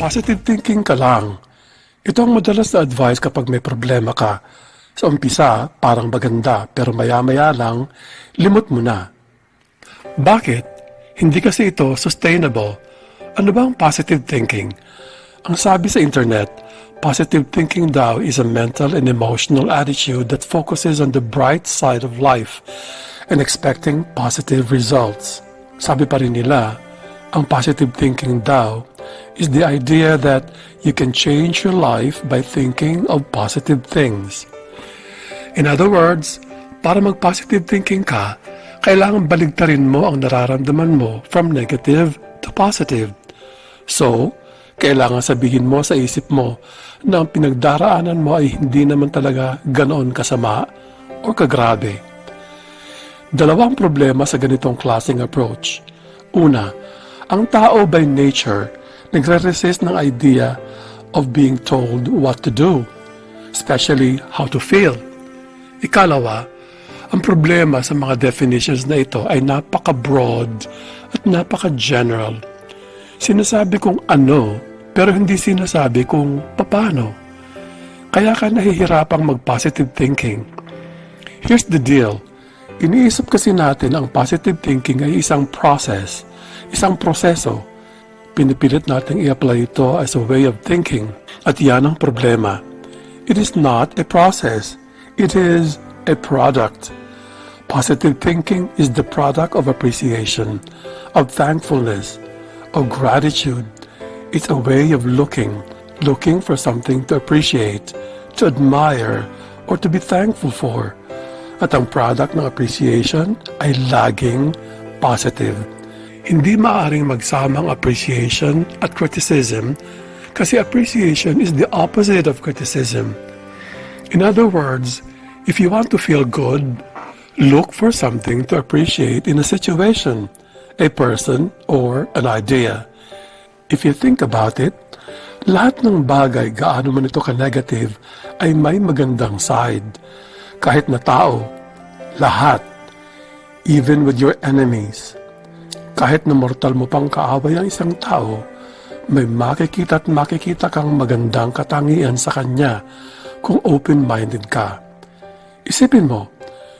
Positive thinking ka lang. Ito ang madalas na advice kapag may problema ka. Sa umpisa, parang maganda, pero maya-maya lang, limot mo na. Bakit? Hindi kasi ito sustainable. Ano ba ang positive thinking? Ang sabi sa internet, positive thinking daw is a mental and emotional attitude that focuses on the bright side of life and expecting positive results. Sabi pa rin nila, ang positive thinking daw is the idea that you can change your life by thinking of positive things. In other words, para mag-positive thinking ka, kailangan baligtarin mo ang nararamdaman mo from negative to positive. So, kailangan sabihin mo sa isip mo na ang pinagdaraanan mo ay hindi naman talaga ganoon kasama o kagrabe. Dalawang problema sa ganitong klaseng approach. Una, ang tao by nature nagre-resist ng idea of being told what to do, especially how to feel. Ikalawa, ang problema sa mga definitions na ito ay napaka-broad at napaka-general. Sinasabi kung ano, pero hindi sinasabi kung paano. Kaya ka nahihirapang mag-positive thinking. Here's the deal. Iniisip kasi natin ang positive thinking ay isang process, isang proseso. Pinipilit natin i-apply ito as a way of thinking. At yan ang problema. It is not a process. It is a product. Positive thinking is the product of appreciation, of thankfulness, of gratitude. It's a way of looking for something to appreciate, to admire, or to be thankful for. At ang product ng appreciation ay laging positive. Hindi maaaring magsama ang appreciation at criticism kasi appreciation is the opposite of criticism. In other words, if you want to feel good, look for something to appreciate in a situation, a person, or an idea. If you think about it, lahat ng bagay gaano man ito ka-negative ay may magandang side. Kahit na tao, lahat, even with your enemies. Kahit na mortal mo pang kaaway ang isang tao, may makikita at makikita kang magandang katangian sa kanya kung open-minded ka. Isipin mo,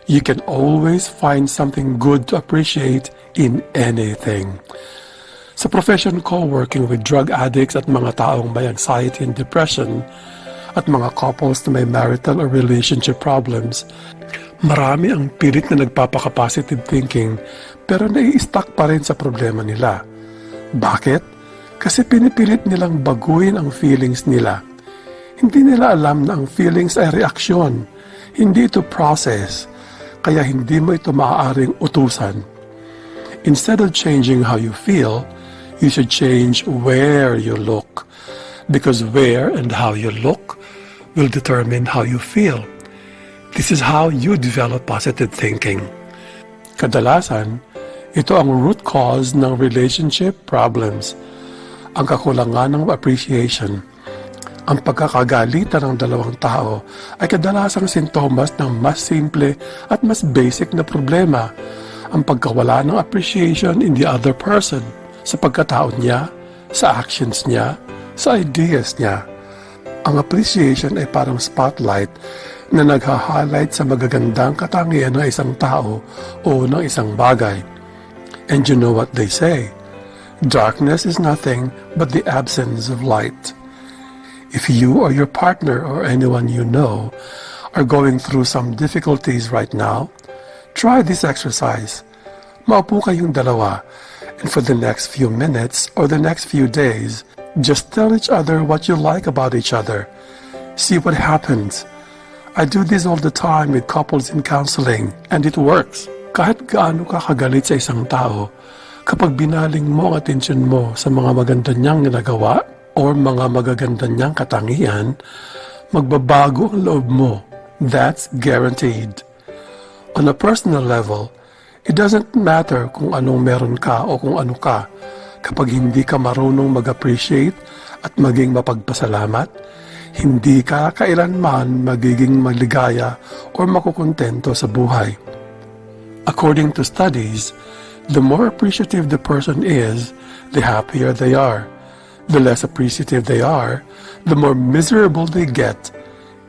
you can always find something good to appreciate in anything. Sa profession ko, working with drug addicts at mga taong may anxiety and depression, at mga couples na may marital or relationship problems, marami ang pilit na nagpapaka-positive thinking pero nai-stuck pa rin sa problema nila. Bakit? Kasi pinipilit nilang baguhin ang feelings nila. Hindi nila alam na ang feelings ay reaksyon, hindi ito process, kaya hindi mo ito maaaring utusan. Instead of changing how you feel, you should change where you look. Because where and how you look will determine how you feel. This is how you develop positive thinking. Kadalasan, ito ang root cause ng relationship problems, ang kakulangan ng appreciation. Ang pagkakagalitan ng dalawang tao ay kadalasang sintomas ng mas simple at mas basic na problema, ang pagkawala ng appreciation in the other person, sa pagkatao niya, sa actions niya, sa ideas niya. Ang appreciation ay parang spotlight na nagha-highlight sa magagandang katangian ng isang tao o ng isang bagay. And you know what they say, darkness is nothing but the absence of light. If you or your partner or anyone you know are going through some difficulties right now, try this exercise. Maupo kayong dalawa, and for the next few minutes or the next few days, just tell each other what you like about each other. See what happens. I do this all the time with couples in counseling, and it works. Kahit gaano ka kagalit sa isang tao, kapag binaling mo ang atensyon mo sa mga maganda niyang ginagawa or mga magaganda niyang katangian, magbabago ang loob mo. That's guaranteed. On a personal level, it doesn't matter kung anong meron ka o kung ano ka. Kapag hindi ka marunong mag-appreciate at maging mapagpasalamat, hindi ka kailanman magiging maligaya o makukontento sa buhay. According to studies, the more appreciative the person is, the happier they are. The less appreciative they are, the more miserable they get.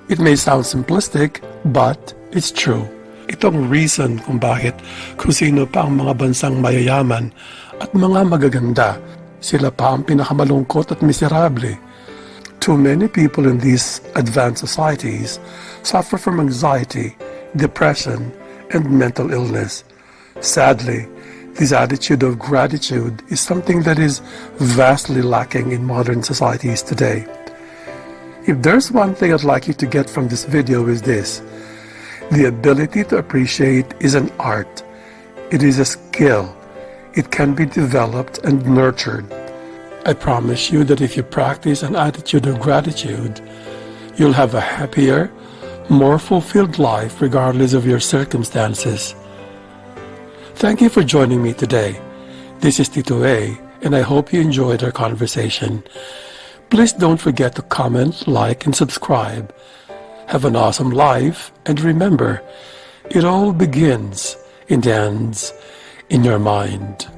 It may sound simplistic, but it's true. Itong reason kung bakit kung sino pa ang mga bansang mayayaman at mga magaganda, sila pa ang pinakamalungkot at miserable. Too many people in these advanced societies suffer from anxiety, depression, and mental illness. Sadly, this attitude of gratitude is something that is vastly lacking in modern societies today. If there's one thing I'd like you to get from this video is this: the ability to appreciate is an art. It is a skill. It can be developed and nurtured. I promise you that if you practice an attitude of gratitude, you'll have a happier, more fulfilled life regardless of your circumstances. Thank you for joining me today. This is Tito A, and I hope you enjoyed our conversation. Please don't forget to comment, like, and subscribe. Have an awesome life, and remember, it all begins and ends in your mind.